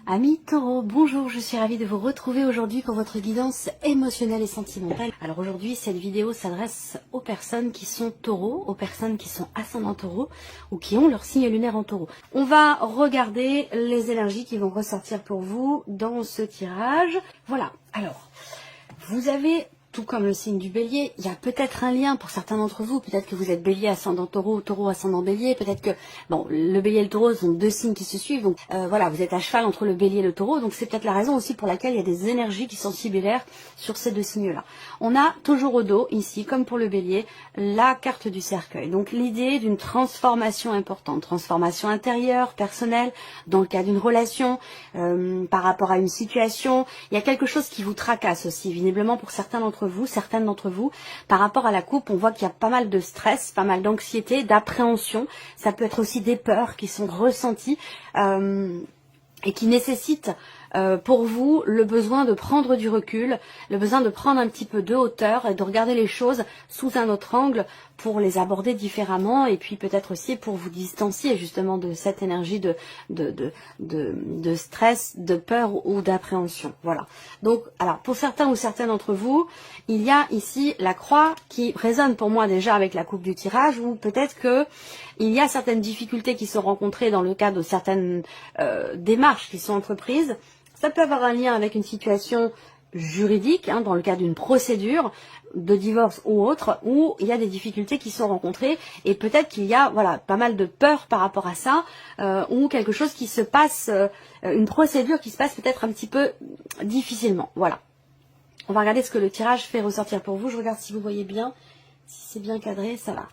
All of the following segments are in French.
Amis Taureau, bonjour, je suis ravie de vous retrouver aujourd'hui pour votre guidance émotionnelle et sentimentale. Alors aujourd'hui, cette vidéo s'adresse aux personnes qui sont taureaux, aux personnes qui sont ascendants taureau ou qui ont leur signe lunaire en taureau. On va regarder les énergies qui vont ressortir pour vous dans ce tirage. Voilà, alors, vous avez... Tout comme le signe du bélier, il y a peut-être un lien pour certains d'entre vous. Peut-être que vous êtes bélier ascendant taureau, taureau ascendant bélier. Peut-être que, bon, le bélier et le taureau sont deux signes qui se suivent. Donc voilà, vous êtes à cheval entre le bélier et le taureau. Donc c'est peut-être la raison aussi pour laquelle il y a des énergies qui sont similaires sur ces deux signes-là. On a toujours au dos, ici, comme pour le bélier, la carte du cercueil. Donc l'idée d'une transformation importante. Transformation intérieure, personnelle, dans le cas d'une relation, par rapport à une situation. Il y a quelque chose qui vous tracasse aussi, visiblement pour certains d'entre vous, certaines d'entre vous, par rapport à la coupe, on voit qu'il y a pas mal de stress, pas mal d'anxiété, d'appréhension. Ça peut être aussi des peurs qui sont ressenties et qui nécessitent pour vous le besoin de prendre du recul, le besoin de prendre un petit peu de hauteur et de regarder les choses sous un autre angle pour les aborder différemment et puis peut-être aussi pour vous distancier justement de cette énergie de stress, de peur ou d'appréhension. Voilà. Donc, alors pour certains ou certaines d'entre vous, il y a ici la croix qui résonne pour moi déjà avec la coupe du tirage ou peut-être que il y a certaines difficultés qui sont rencontrées dans le cadre de certaines démarches qui sont entreprises. Ça peut avoir un lien avec une situation juridique, dans le cadre d'une procédure de divorce ou autre, où il y a des difficultés qui sont rencontrées et peut-être qu'il y a voilà pas mal de peur par rapport à ça, ou quelque chose qui se passe, une procédure qui se passe peut-être un petit peu difficilement. Voilà. On va regarder ce que le tirage fait ressortir pour vous. Je regarde si vous voyez bien, si c'est bien cadré, ça va.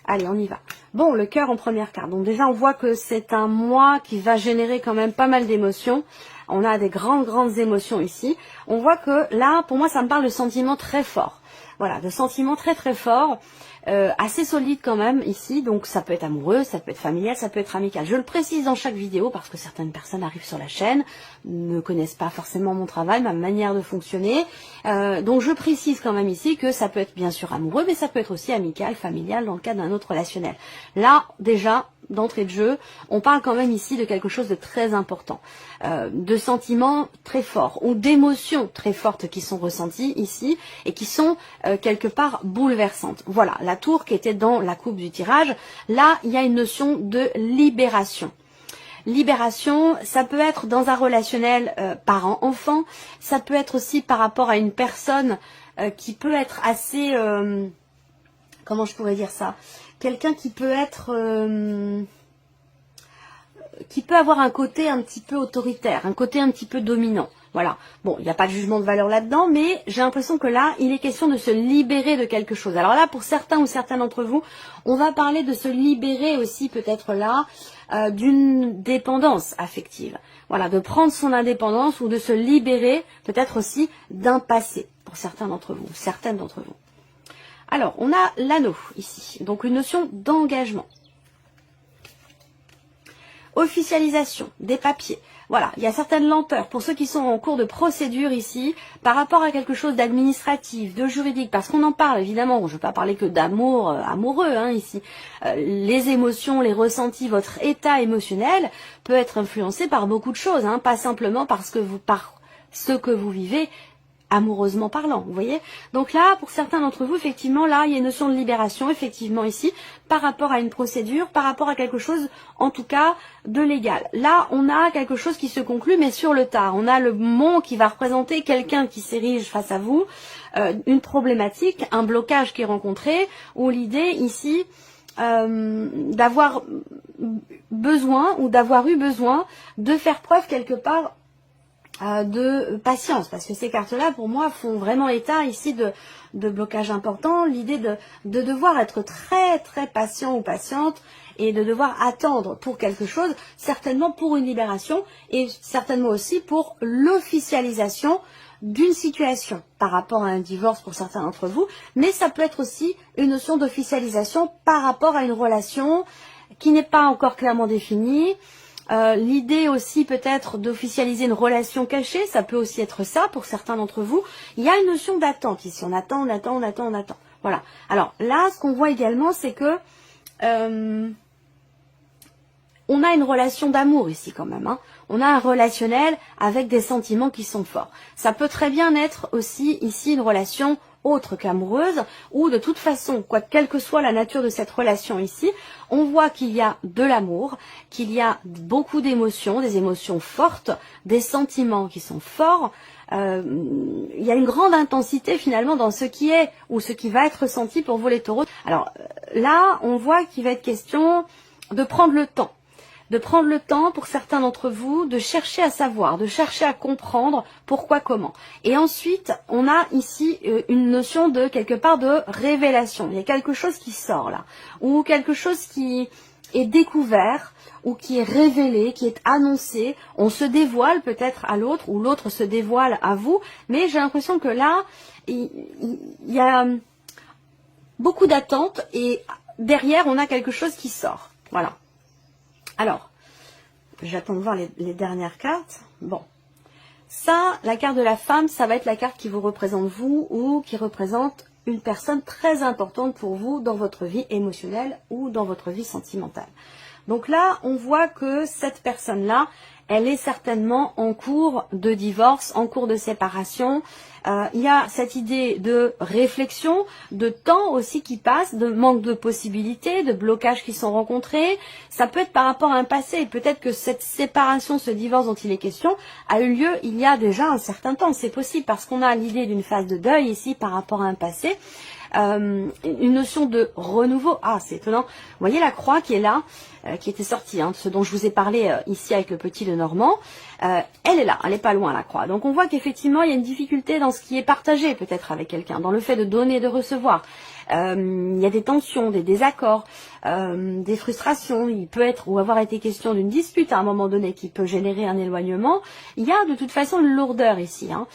Allez, on y va. Bon, le cœur en première carte. Donc déjà, on voit que c'est un mois qui va générer quand même pas mal d'émotions. On a des grandes émotions ici. On voit que là, pour moi, ça me parle de sentiments très forts. Voilà, de sentiments très forts, assez solides quand même ici. Donc ça peut être amoureux, ça peut être familial, ça peut être amical. Je le précise dans chaque vidéo parce que certaines personnes arrivent sur la chaîne, ne connaissent pas forcément mon travail, ma manière de fonctionner. Donc je précise quand même ici que ça peut être bien sûr amoureux, mais ça peut être aussi amical, familial dans le cadre d'un autre relationnel. Là, déjà, d'entrée de jeu, on parle quand même ici de quelque chose de très important, de sentiments très forts ou d'émotions très fortes qui sont ressenties ici et qui sont quelque part bouleversantes. Voilà, la tour qui était dans la coupe du tirage, là il y a une notion de libération. Libération, ça peut être dans un relationnel parent-enfant, ça peut être aussi par rapport à une personne qui peut être assez... comment je pourrais dire ça? Quelqu'un qui peut être... qui peut avoir un côté un petit peu autoritaire, un côté un petit peu dominant. Voilà. Bon, il n'y a pas de jugement de valeur là-dedans, mais j'ai l'impression que là, il est question de se libérer de quelque chose. Alors là, pour certains ou certaines d'entre vous, on va parler de se libérer aussi peut-être là d'une dépendance affective. Voilà, de prendre son indépendance ou de se libérer peut-être aussi d'un passé pour certains d'entre vous, certaines d'entre vous. Alors, on a l'anneau ici, donc une notion d'engagement. Officialisation des papiers. Voilà, il y a certaines lenteurs pour ceux qui sont en cours de procédure ici, par rapport à quelque chose d'administratif, de juridique, parce qu'on en parle évidemment, je ne veux pas parler que d'amour amoureux ici. Les émotions, les ressentis, votre état émotionnel peut être influencé par beaucoup de choses, pas simplement parce que par ce que vous vivez, amoureusement parlant, vous voyez. Donc là, pour certains d'entre vous, effectivement, là, il y a une notion de libération, effectivement, ici, par rapport à une procédure, par rapport à quelque chose, en tout cas, de légal. Là, on a quelque chose qui se conclut, mais sur le tard. On a le mont qui va représenter quelqu'un qui s'érige face à vous, une problématique, un blocage qui est rencontré, ou l'idée, ici, d'avoir besoin, ou d'avoir eu besoin, de faire preuve quelque part de patience, parce que ces cartes-là, pour moi, font vraiment état ici de blocage important, l'idée de devoir être très patient ou patiente et de devoir attendre pour quelque chose, certainement pour une libération et certainement aussi pour l'officialisation d'une situation par rapport à un divorce pour certains d'entre vous, mais ça peut être aussi une notion d'officialisation par rapport à une relation qui n'est pas encore clairement définie. L'idée aussi peut-être d'officialiser une relation cachée, ça peut aussi être ça pour certains d'entre vous. Il y a une notion d'attente ici, on attend. Voilà. Alors là, ce qu'on voit également, c'est que on a une relation d'amour ici quand même. on a un relationnel avec des sentiments qui sont forts. Ça peut très bien être aussi ici une relation autre qu'amoureuse, ou de toute façon, quelle que soit la nature de cette relation ici, on voit qu'il y a de l'amour, qu'il y a beaucoup d'émotions, des émotions fortes, des sentiments qui sont forts. Il y a une grande intensité finalement dans ce qui est ou ce qui va être ressenti pour vous les taureaux. Alors là, on voit qu'il va être question de prendre le temps. De prendre le temps pour certains d'entre vous, de chercher à savoir, de chercher à comprendre pourquoi, comment. Et ensuite, on a ici une notion de quelque part de révélation. Il y a quelque chose qui sort là, ou quelque chose qui est découvert, ou qui est révélé, qui est annoncé. On se dévoile peut-être à l'autre, ou l'autre se dévoile à vous, mais j'ai l'impression que là, il y a beaucoup d'attentes, et derrière, on a quelque chose qui sort. Voilà. Alors, j'attends de voir les dernières cartes. Bon, ça, la carte de la femme, ça va être la carte qui vous représente vous ou qui représente une personne très importante pour vous dans votre vie émotionnelle ou dans votre vie sentimentale. Donc là, on voit que cette personne-là, elle est certainement en cours de divorce, en cours de séparation. Il y a cette idée de réflexion, de temps aussi qui passe, de manque de possibilités, de blocages qui sont rencontrés. Ça peut être par rapport à un passé. Peut-être que cette séparation, ce divorce dont il est question, a eu lieu il y a déjà un certain temps. C'est possible parce qu'on a l'idée d'une phase de deuil ici par rapport à un passé. Une notion de renouveau. Ah, c'est étonnant. Vous voyez la croix qui est là, qui était sortie, hein, ce dont je vous ai parlé ici avec le petit Lenormand. Elle est là, elle n'est pas loin la croix. Donc on voit qu'effectivement il y a une difficulté dans ce qui est partagé peut-être avec quelqu'un, dans le fait de donner et de recevoir. Il y a des tensions, des désaccords, des frustrations. Il peut être ou avoir été question d'une dispute à un moment donné qui peut générer un éloignement. Il y a de toute façon une lourdeur ici, hein,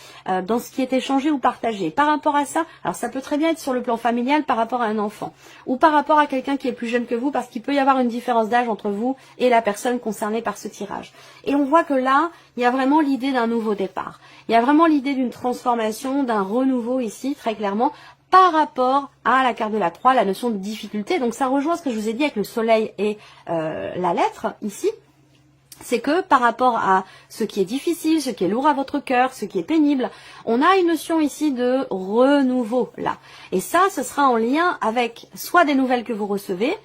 dans ce qui est échangé ou partagé. Par rapport à ça, alors ça peut très bien être sur le plan familial par rapport à un enfant ou par rapport à quelqu'un qui est plus jeune que vous, parce qu'il peut y avoir une différence d'âge entre vous et la personne concernée par ce tirage. Et on voit que là, il y a vraiment l'idée d'un nouveau départ. Il y a vraiment l'idée d'une transformation, d'un renouveau ici, très clairement, par rapport à la carte de la croix, la notion de difficulté. Donc ça rejoint ce que je vous ai dit avec le soleil et la lettre ici. C'est que par rapport à ce qui est difficile, ce qui est lourd à votre cœur, ce qui est pénible, on a une notion ici de renouveau là. Et ça, ce sera en lien avec soit des nouvelles que vous recevez,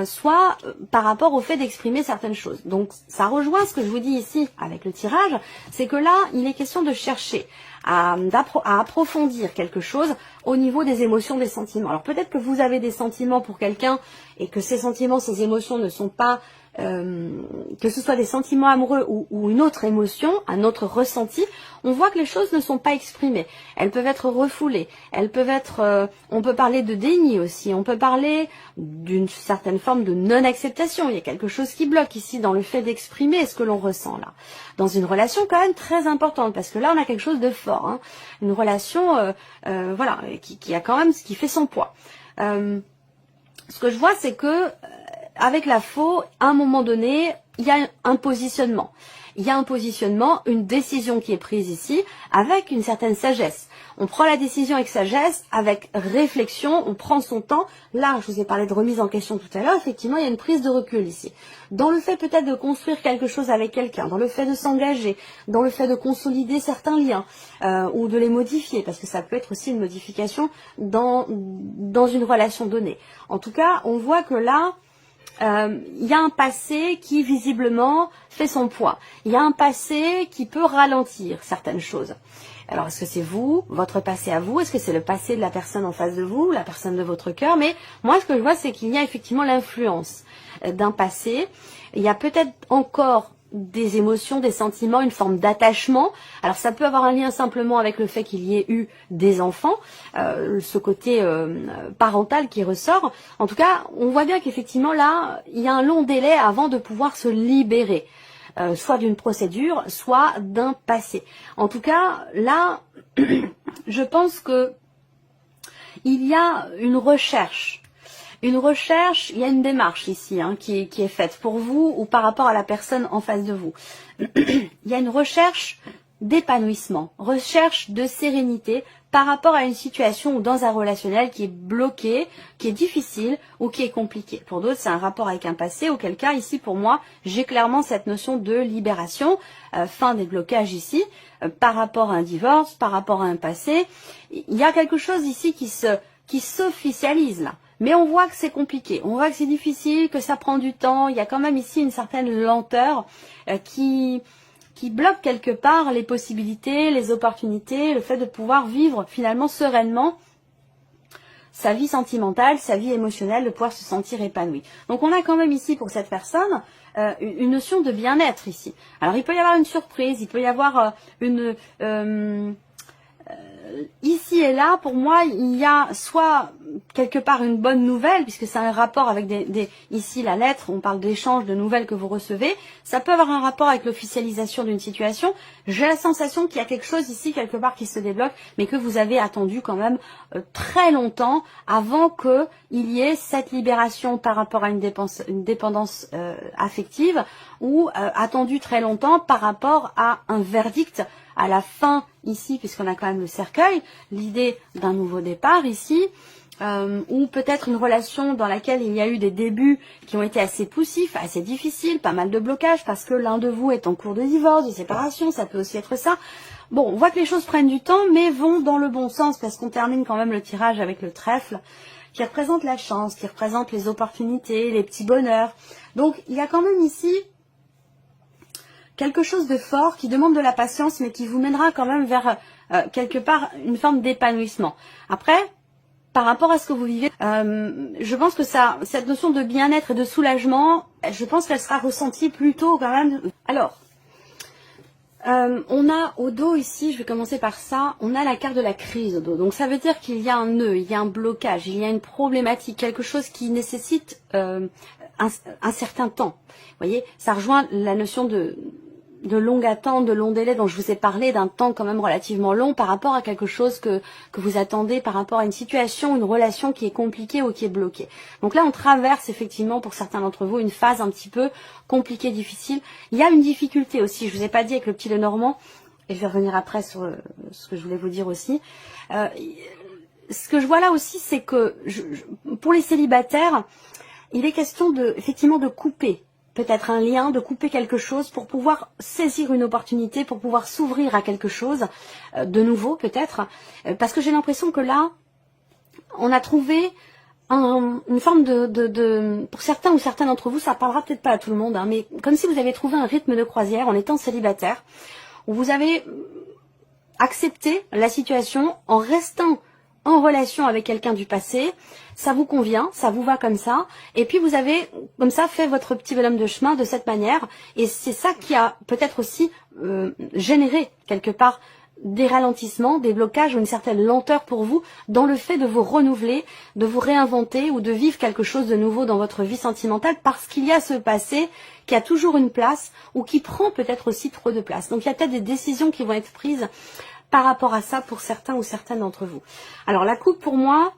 soit par rapport au fait d'exprimer certaines choses. Donc ça rejoint ce que je vous dis ici avec le tirage, c'est que là, il est question de chercher à approfondir quelque chose au niveau des émotions, des sentiments. Alors peut-être que vous avez des sentiments pour quelqu'un et que ces sentiments, ces émotions ne sont pas, que ce soit des sentiments amoureux ou une autre émotion, un autre ressenti, on voit que les choses ne sont pas exprimées. Elles peuvent être refoulées, elles peuvent être, on peut parler de déni aussi, on peut parler d'une certaine forme de non-acceptation. Il y a quelque chose qui bloque ici dans le fait d'exprimer ce que l'on ressent là. Dans une relation quand même très importante, parce que là on a quelque chose de fort, hein. Une relation voilà, qui a quand même ce qui fait son poids. Ce que je vois, c'est que avec la faux, à un moment donné, il y a un positionnement. Il y a un positionnement, une décision qui est prise ici, avec une certaine sagesse. On prend la décision avec sagesse, avec réflexion, on prend son temps. Là, je vous ai parlé de remise en question tout à l'heure, effectivement, il y a une prise de recul ici. Dans le fait peut-être de construire quelque chose avec quelqu'un, dans le fait de s'engager, dans le fait de consolider certains liens, ou de les modifier, parce que ça peut être aussi une modification dans une relation donnée. En tout cas, on voit que là, il y a un passé qui visiblement fait son poids. Il y a un passé qui peut ralentir certaines choses. Alors est-ce que c'est vous, votre passé à vous? Est-ce que c'est le passé de la personne en face de vous, la personne de votre cœur? Mais moi ce que je vois, c'est qu'il y a effectivement l'influence d'un passé. Il y a peut-être encore des émotions, des sentiments, une forme d'attachement. Alors ça peut avoir un lien simplement avec le fait qu'il y ait eu des enfants, ce côté parental qui ressort. En tout cas, on voit bien qu'effectivement là, il y a un long délai avant de pouvoir se libérer, soit d'une procédure, soit d'un passé. En tout cas, là, je pense que il y a une recherche. Une recherche, il y a une démarche ici qui est faite pour vous ou par rapport à la personne en face de vous. Il y a une recherche d'épanouissement, recherche de sérénité par rapport à une situation ou dans un relationnel qui est bloqué, qui est difficile ou qui est compliqué. Pour d'autres, c'est un rapport avec un passé, auquel cas, ici, pour moi, j'ai clairement cette notion de libération, fin des blocages ici, par rapport à un divorce, par rapport à un passé. Il y a quelque chose ici qui s'officialise là. Mais on voit que c'est compliqué, on voit que c'est difficile, que ça prend du temps. Il y a quand même ici une certaine lenteur qui bloque quelque part les possibilités, les opportunités, le fait de pouvoir vivre finalement sereinement sa vie sentimentale, sa vie émotionnelle, de pouvoir se sentir épanoui. Donc on a quand même ici pour cette personne une notion de bien-être ici. Alors il peut y avoir une surprise, il peut y avoir ici et là, pour moi, il y a soit quelque part une bonne nouvelle, puisque c'est un rapport avec ici la lettre, on parle d'échange de nouvelles que vous recevez, ça peut avoir un rapport avec l'officialisation d'une situation. J'ai la sensation qu'il y a quelque chose ici, quelque part, qui se débloque, mais que vous avez attendu quand même très longtemps avant qu'il y ait cette libération par rapport à une dépendance affective, ou attendu très longtemps par rapport à un verdict à la fin ici, puisqu'on a quand même le cercueil, l'idée d'un nouveau départ ici, ou peut-être une relation dans laquelle il y a eu des débuts qui ont été assez poussifs, assez difficiles, pas mal de blocages, parce que l'un de vous est en cours de divorce, de séparation, ça peut aussi être ça. Bon, on voit que les choses prennent du temps, mais vont dans le bon sens, parce qu'on termine quand même le tirage avec le trèfle, qui représente la chance, qui représente les opportunités, les petits bonheurs. Donc, il y a quand même ici quelque chose de fort qui demande de la patience, mais qui vous mènera quand même vers quelque part une forme d'épanouissement. Après, par rapport à ce que vous vivez, je pense que cette notion de bien-être et de soulagement, je pense qu'elle sera ressentie plutôt quand même. Alors, on a au dos ici, je vais commencer par ça, on a la carte de la crise au dos. Donc ça veut dire qu'il y a un nœud, il y a un blocage, il y a une problématique, quelque chose qui nécessite un certain temps. Vous voyez, ça rejoint la notion de longue attente, de long délai dont je vous ai parlé, d'un temps quand même relativement long par rapport à quelque chose que vous attendez, par rapport à une situation, une relation qui est compliquée ou qui est bloquée. Donc là, on traverse effectivement pour certains d'entre vous une phase un petit peu compliquée, difficile. Il y a une difficulté aussi, je vous ai pas dit avec le petit Lenormand, et je vais revenir après sur ce que je voulais vous dire aussi. Ce que je vois là aussi, c'est que pour les célibataires, il est question effectivement de couper peut-être un lien, de couper quelque chose pour pouvoir saisir une opportunité, pour pouvoir s'ouvrir à quelque chose de nouveau peut-être, parce que j'ai l'impression que là, on a trouvé une forme pour certains ou certains d'entre vous, ça parlera peut-être pas à tout le monde, hein, mais comme si vous avez trouvé un rythme de croisière en étant célibataire, où vous avez accepté la situation en restant en relation avec quelqu'un du passé, ça vous convient, ça vous va comme ça, et puis vous avez comme ça fait votre petit bonhomme de chemin de cette manière, et c'est ça qui a peut-être aussi généré quelque part des ralentissements, des blocages ou une certaine lenteur pour vous dans le fait de vous renouveler, de vous réinventer ou de vivre quelque chose de nouveau dans votre vie sentimentale, parce qu'il y a ce passé qui a toujours une place ou qui prend peut-être aussi trop de place. Donc il y a peut-être des décisions qui vont être prises par rapport à ça pour certains ou certaines d'entre vous. Alors la coupe pour moi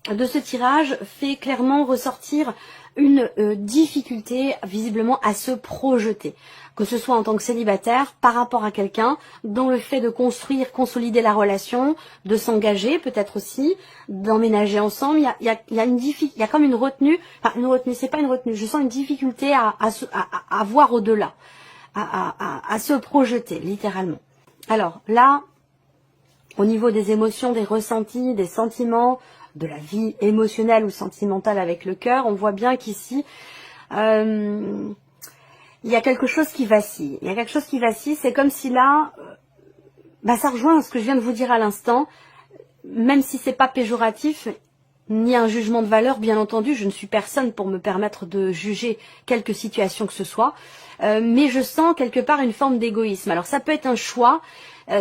de ce tirage fait clairement ressortir une difficulté visiblement à se projeter, que ce soit en tant que célibataire par rapport à quelqu'un, dans le fait de construire, consolider la relation, de s'engager peut-être aussi, d'emménager ensemble. Il y a comme une retenue, enfin une retenue, c'est pas une retenue, je sens une difficulté à voir au-delà, à se projeter littéralement. Alors là, au niveau des émotions, des ressentis, des sentiments, de la vie émotionnelle ou sentimentale avec le cœur, on voit bien qu'ici, il y a quelque chose qui vacille. Il y a quelque chose qui vacille, c'est comme si là, ça rejoint ce que je viens de vous dire à l'instant, même si c'est pas péjoratif, ni un jugement de valeur, bien entendu, je ne suis personne pour me permettre de juger quelque situation que ce soit, mais je sens quelque part une forme d'égoïsme. Alors ça peut être un choix,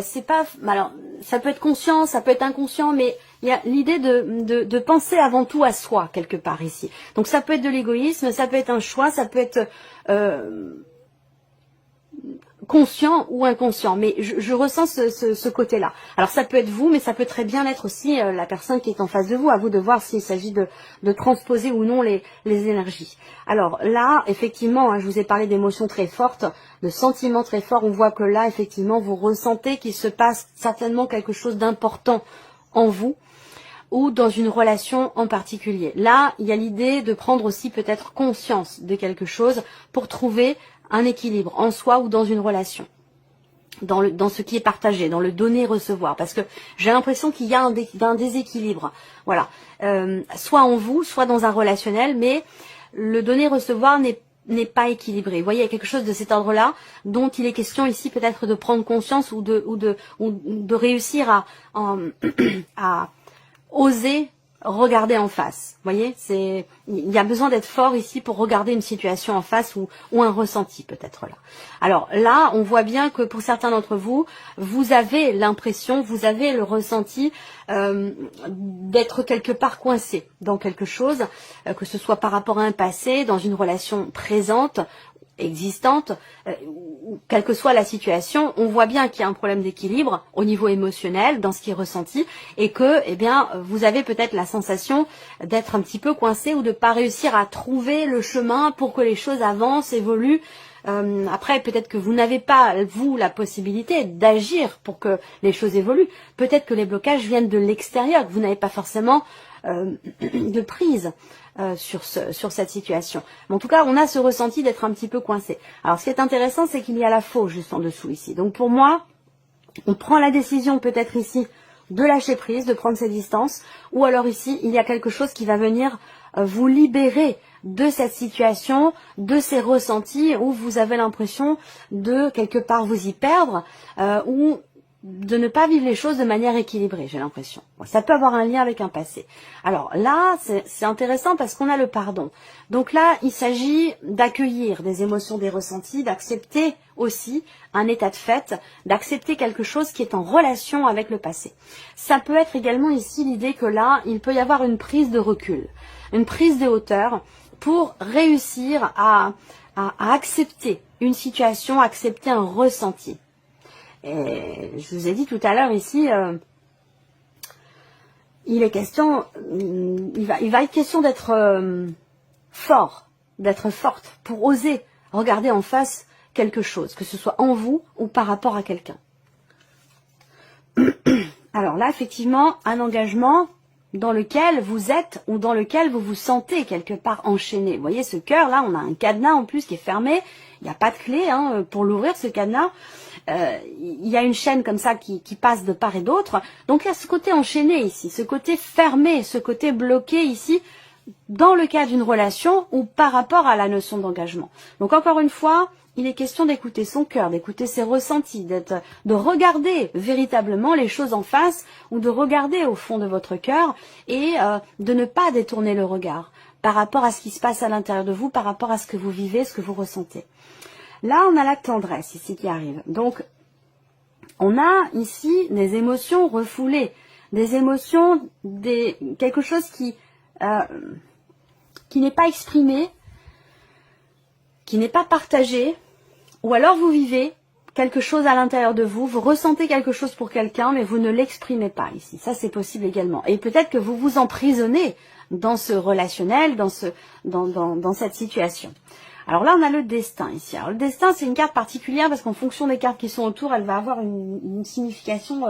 c'est pas, alors ça peut être conscient, ça peut être inconscient, mais il y a l'idée de penser avant tout à soi quelque part ici. Donc ça peut être de l'égoïsme, ça peut être un choix, ça peut être conscient ou inconscient, mais je ressens ce côté-là. Alors ça peut être vous, mais ça peut très bien être aussi la personne qui est en face de vous, à vous de voir s'il s'agit de transposer ou non les énergies. Alors là, effectivement, hein, je vous ai parlé d'émotions très fortes, de sentiments très forts, on voit que là, effectivement, vous ressentez qu'il se passe certainement quelque chose d'important en vous, ou dans une relation en particulier. Là, il y a l'idée de prendre aussi peut-être conscience de quelque chose pour trouver un équilibre en soi ou dans une relation, dans ce qui est partagé, dans le donner-recevoir, parce que j'ai l'impression qu'il y a un déséquilibre, voilà, soit en vous, soit dans un relationnel, mais le donner-recevoir n'est pas équilibré. Vous voyez, il y a quelque chose de cet ordre-là dont il est question ici peut-être de prendre conscience ou de réussir à oser regarder en face. Vous voyez, il y a besoin d'être fort ici pour regarder une situation en face ou un ressenti peut-être là. Alors là, on voit bien que pour certains d'entre vous, vous avez l'impression, vous avez le ressenti d'être quelque part coincé dans quelque chose, que ce soit par rapport à un passé, dans une relation présente, existante, quelle que soit la situation, on voit bien qu'il y a un problème d'équilibre au niveau émotionnel dans ce qui est ressenti et que, eh bien, vous avez peut-être la sensation d'être un petit peu coincé ou de pas réussir à trouver le chemin pour que les choses avancent, évoluent. Après, peut-être que vous n'avez pas, vous, la possibilité d'agir pour que les choses évoluent. Peut-être que les blocages viennent de l'extérieur, que vous n'avez pas forcément de prise sur cette situation. Mais en tout cas, on a ce ressenti d'être un petit peu coincé. Alors, ce qui est intéressant, c'est qu'il y a la faux juste en dessous ici. Donc, pour moi, on prend la décision peut-être ici de lâcher prise, de prendre ses distances, ou alors ici, il y a quelque chose qui va venir vous libérer de cette situation, de ces ressentis où vous avez l'impression de quelque part vous y perdre, ou de ne pas vivre les choses de manière équilibrée, j'ai l'impression. Bon, ça peut avoir un lien avec un passé. Alors là, c'est intéressant parce qu'on a le pardon. Donc là, il s'agit d'accueillir des émotions, des ressentis, d'accepter aussi un état de fait, d'accepter quelque chose qui est en relation avec le passé. Ça peut être également ici l'idée que là, il peut y avoir une prise de recul, une prise de hauteur pour réussir à accepter une situation, accepter un ressenti. Et je vous ai dit tout à l'heure ici, il est question, il va être question d'être fort, d'être forte pour oser regarder en face quelque chose, que ce soit en vous ou par rapport à quelqu'un. Alors là, effectivement, un engagement dans lequel vous êtes ou dans lequel vous vous sentez quelque part enchaîné. Vous voyez ce cœur là, on a un cadenas en plus qui est fermé, il n'y a pas de clé pour l'ouvrir ce cadenas. Il y a une chaîne comme ça qui passe de part et d'autre. Donc il y a ce côté enchaîné ici, ce côté fermé, ce côté bloqué ici dans le cas d'une relation ou par rapport à la notion d'engagement. Donc encore une fois, il est question d'écouter son cœur, d'écouter ses ressentis, de regarder véritablement les choses en face ou de regarder au fond de votre cœur et de ne pas détourner le regard par rapport à ce qui se passe à l'intérieur de vous, par rapport à ce que vous vivez, ce que vous ressentez. Là, on a la tendresse ici qui arrive. Donc, on a ici des émotions refoulées, des émotions, quelque chose qui n'est pas exprimé, qui n'est pas partagé, ou alors vous vivez quelque chose à l'intérieur de vous, vous ressentez quelque chose pour quelqu'un, mais vous ne l'exprimez pas ici. Ça, c'est possible également. Et peut-être que vous vous emprisonnez dans ce relationnel, dans cette situation. Alors là, on a le destin ici. Alors le destin, c'est une carte particulière parce qu'en fonction des cartes qui sont autour, elle va avoir une signification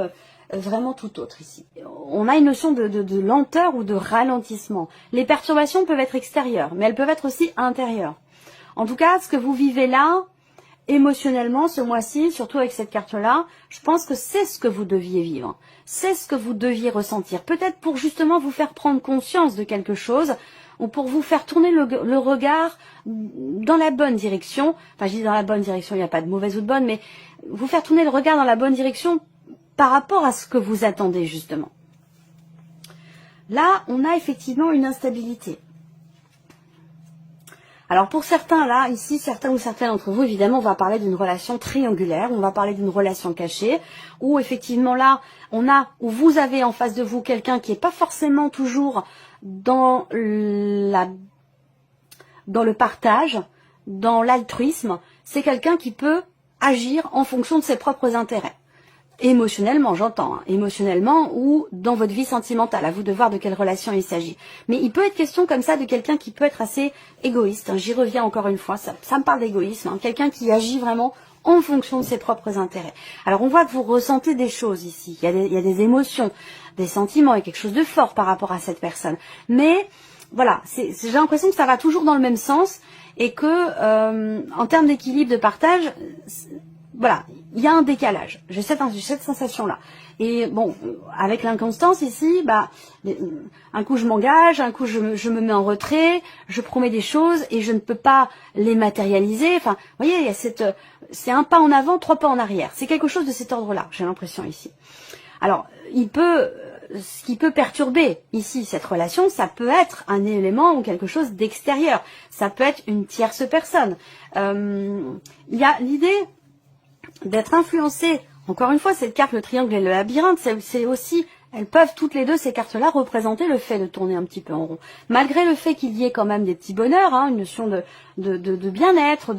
vraiment tout autre ici. On a une notion de lenteur ou de ralentissement. Les perturbations peuvent être extérieures, mais elles peuvent être aussi intérieures. En tout cas, ce que vous vivez là, émotionnellement, ce mois-ci, surtout avec cette carte-là, je pense que c'est ce que vous deviez vivre. C'est ce que vous deviez ressentir. Peut-être pour justement vous faire prendre conscience de quelque chose, ou pour vous faire tourner le regard dans la bonne direction. Enfin, je dis dans la bonne direction, il n'y a pas de mauvaise ou de bonne, mais vous faire tourner le regard dans la bonne direction par rapport à ce que vous attendez, justement. Là, on a effectivement une instabilité. Alors pour certains, là, ici, certains ou certaines d'entre vous, évidemment, on va parler d'une relation triangulaire, on va parler d'une relation cachée, où effectivement là, où vous avez en face de vous quelqu'un qui n'est pas forcément toujours dans le partage, dans l'altruisme, c'est quelqu'un qui peut agir en fonction de ses propres intérêts. Émotionnellement, j'entends, hein, émotionnellement ou dans votre vie sentimentale, à vous de voir de quelle relation il s'agit. Mais il peut être question comme ça de quelqu'un qui peut être assez égoïste, hein, j'y reviens encore une fois, ça me parle d'égoïsme, hein, quelqu'un qui agit vraiment en fonction de ses propres intérêts. Alors on voit que vous ressentez des choses ici, il y a des émotions, des sentiments, il y a quelque chose de fort par rapport à cette personne. Mais voilà, j'ai l'impression que ça va toujours dans le même sens et que en termes d'équilibre de partage, voilà, il y a un décalage. J'ai cette sensation-là. Et bon, avec l'inconstance ici, bah, un coup je m'engage, un coup je me mets en retrait, je promets des choses et je ne peux pas les matérialiser. Enfin, vous voyez, il y a c'est un pas en avant, 3 pas en arrière. C'est quelque chose de cet ordre-là, j'ai l'impression ici. Alors, ce qui peut perturber ici cette relation, ça peut être un élément ou quelque chose d'extérieur. Ça peut être une tierce personne. Il y a l'idée d'être influencé, encore une fois, cette carte, le triangle et le labyrinthe, c'est aussi, elles peuvent toutes les deux, ces cartes-là, représenter le fait de tourner un petit peu en rond. Malgré le fait qu'il y ait quand même des petits bonheurs, hein, une notion de bien-être,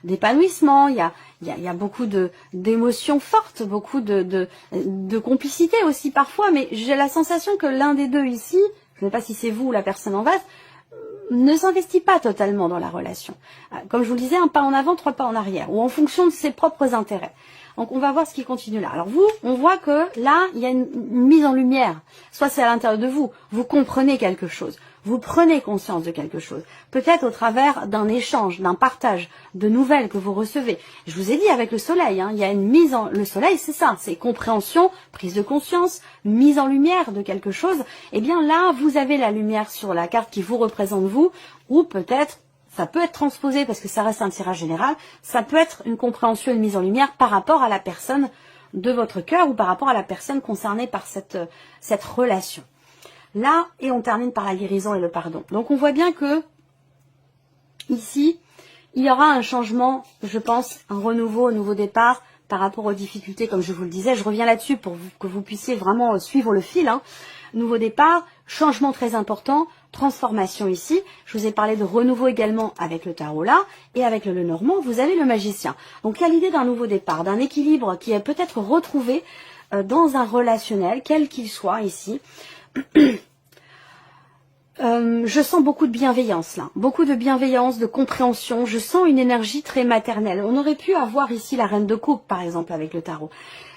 d'épanouissement, il y a beaucoup d'émotions fortes, beaucoup de complicité aussi parfois, mais j'ai la sensation que l'un des deux ici, je ne sais pas si c'est vous ou la personne en face, ne s'investit pas totalement dans la relation. Comme je vous le disais, un pas en avant, 3 pas en arrière, ou en fonction de ses propres intérêts. Donc on va voir ce qui continue là. Alors vous, on voit que là, il y a une mise en lumière. Soit c'est à l'intérieur de vous, vous comprenez quelque chose, vous prenez conscience de quelque chose. Peut-être au travers d'un échange, d'un partage, de nouvelles que vous recevez. Je vous ai dit avec le soleil, hein, il y a une mise en... Le soleil, c'est ça, c'est compréhension, prise de conscience, mise en lumière de quelque chose. Eh bien là, vous avez la lumière sur la carte qui vous représente vous, ou peut-être ça peut être transposé parce que ça reste un tirage général, ça peut être une compréhension, une mise en lumière par rapport à la personne de votre cœur ou par rapport à la personne concernée par cette relation. Là, et on termine par la guérison et le pardon. Donc on voit bien que ici, il y aura un changement, je pense, un renouveau, un nouveau départ par rapport aux difficultés, comme je vous le disais. Je reviens là-dessus pour que vous puissiez vraiment suivre le fil. Hein. Nouveau départ, changement très important, transformation ici. Je vous ai parlé de renouveau également avec le tarot là, et avec le Lenormand, vous avez le magicien. Donc il y a l'idée d'un nouveau départ, d'un équilibre qui est peut-être retrouvé dans un relationnel, quel qu'il soit ici. Je sens beaucoup de bienveillance là, beaucoup de bienveillance, de compréhension, je sens une énergie très maternelle. On aurait pu avoir ici la reine de coupe par exemple avec le tarot.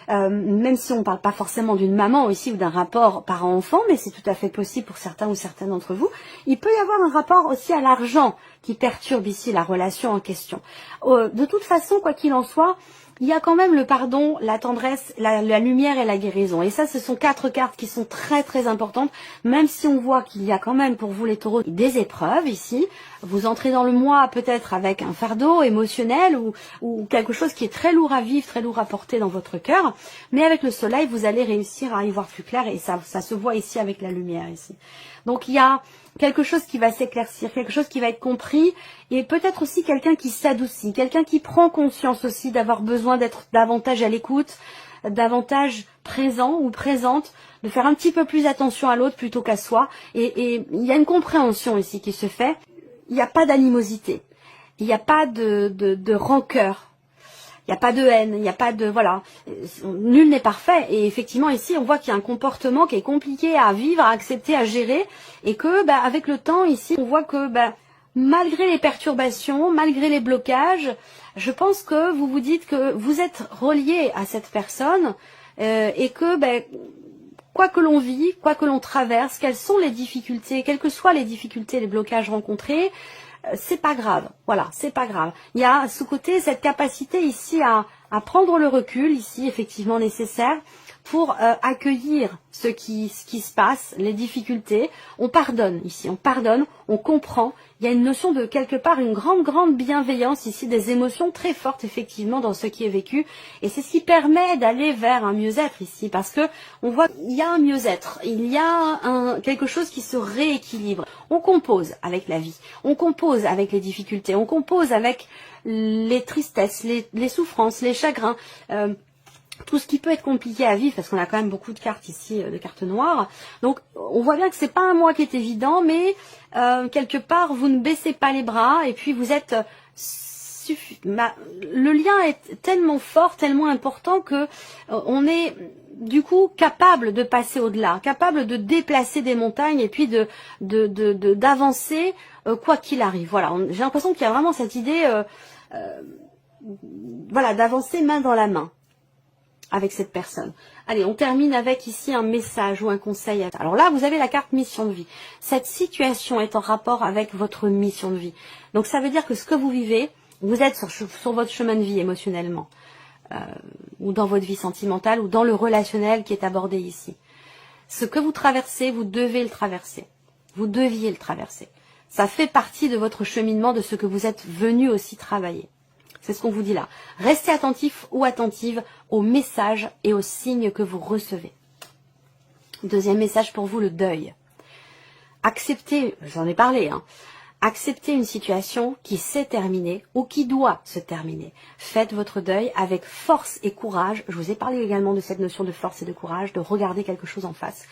Même si on ne parle pas forcément d'une maman ici ou d'un rapport parent-enfant, mais c'est tout à fait possible pour certains ou certaines d'entre vous. Il peut y avoir un rapport aussi à l'argent qui perturbe ici la relation en question. De toute façon, quoi qu'il en soit, il y a quand même le pardon, la tendresse, la lumière et la guérison. Et ça, ce sont 4 cartes qui sont très très importantes, même si on voit qu'il y a quand même pour vous les taureaux des épreuves ici. Vous entrez dans le mois peut-être avec un fardeau émotionnel ou quelque chose qui est très lourd à vivre, très lourd à porter dans votre cœur. Mais avec le soleil, vous allez réussir à y voir plus clair et ça se voit ici avec la lumière ici. Donc il y a quelque chose qui va s'éclaircir, quelque chose qui va être compris et peut-être aussi quelqu'un qui s'adoucit, quelqu'un qui prend conscience aussi d'avoir besoin d'être davantage à l'écoute, davantage présent ou présente, de faire un petit peu plus attention à l'autre plutôt qu'à soi. Et il y a une compréhension ici qui se fait. Il n'y a pas d'animosité, il n'y a pas de rancœur. Il n'y a pas de haine, il n'y a pas de... Voilà, nul n'est parfait. Et effectivement, ici, on voit qu'il y a un comportement qui est compliqué à vivre, à accepter, à gérer. Et que, avec le temps, ici, on voit que, malgré les perturbations, malgré les blocages, je pense que vous vous dites que vous êtes relié à cette personne et que, quoi que l'on vit, quoi que l'on traverse, quelles sont les difficultés, quelles que soient les difficultés, les blocages rencontrés, c'est pas grave, voilà, c'est pas grave. Il y a ce côté, cette capacité ici à prendre le recul, ici effectivement nécessaire, pour accueillir ce qui se passe, les difficultés. On pardonne ici, on pardonne, on comprend. Il y a une notion de quelque part une grande bienveillance ici, des émotions très fortes effectivement dans ce qui est vécu. Et c'est ce qui permet d'aller vers un mieux-être ici, parce que on voit qu'il y a un mieux-être, il y a quelque chose qui se rééquilibre. On compose avec la vie, on compose avec les difficultés, on compose avec les tristesses, les souffrances, les chagrins. Tout ce qui peut être compliqué à vivre, parce qu'on a quand même beaucoup de cartes ici, de cartes noires. Donc, on voit bien que c'est pas un mois qui est évident, mais quelque part, vous ne baissez pas les bras, et puis vous êtes le lien est tellement fort, tellement important que on est du coup capable de passer au-delà, capable de déplacer des montagnes et puis d'avancer quoi qu'il arrive. Voilà, j'ai l'impression qu'il y a vraiment cette idée, voilà, d'avancer main dans la main avec cette personne. Allez, on termine avec ici un message ou un conseil. Alors là, vous avez la carte mission de vie. Cette situation est en rapport avec votre mission de vie. Donc ça veut dire que ce que vous vivez, vous êtes sur votre chemin de vie émotionnellement, ou dans votre vie sentimentale, ou dans le relationnel qui est abordé ici. Ce que vous traversez, vous devez le traverser. Vous deviez le traverser. Ça fait partie de votre cheminement, de ce que vous êtes venu aussi travailler. C'est ce qu'on vous dit là. Restez attentif ou attentive aux messages et aux signes que vous recevez. Deuxième message pour vous, le deuil. Acceptez, j'en ai parlé, acceptez une situation qui s'est terminée ou qui doit se terminer. Faites votre deuil avec force et courage. Je vous ai parlé également de cette notion de force et de courage, de regarder quelque chose en face.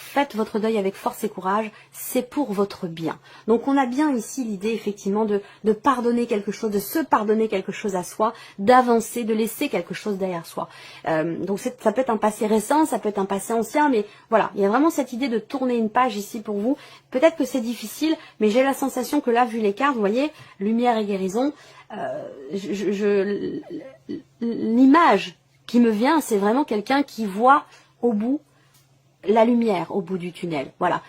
Faites votre deuil avec force et courage, c'est pour votre bien. Donc on a bien ici l'idée effectivement de pardonner quelque chose, de se pardonner quelque chose à soi, d'avancer, de laisser quelque chose derrière soi. Donc ça peut être un passé récent, ça peut être un passé ancien, mais voilà, il y a vraiment cette idée de tourner une page ici pour vous. Peut-être que c'est difficile, mais j'ai la sensation que là, vu les cartes, vous voyez, lumière et guérison, l'image qui me vient, c'est vraiment quelqu'un qui voit au bout la lumière au bout du tunnel. Voilà.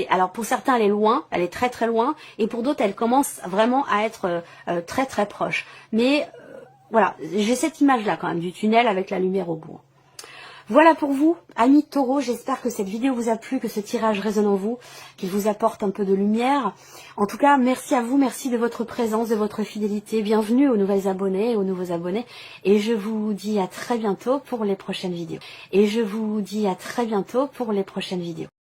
Alors pour certains elle est loin, elle est très très loin, et pour d'autres elle commence vraiment à être très très proche. Mais voilà, j'ai cette image là quand même du tunnel avec la lumière au bout. Voilà pour vous, amis taureaux, j'espère que cette vidéo vous a plu, que ce tirage résonne en vous, qu'il vous apporte un peu de lumière. En tout cas, merci à vous, merci de votre présence, de votre fidélité. Bienvenue aux nouvelles abonnés et aux nouveaux abonnés. Et je vous dis à très bientôt pour les prochaines vidéos.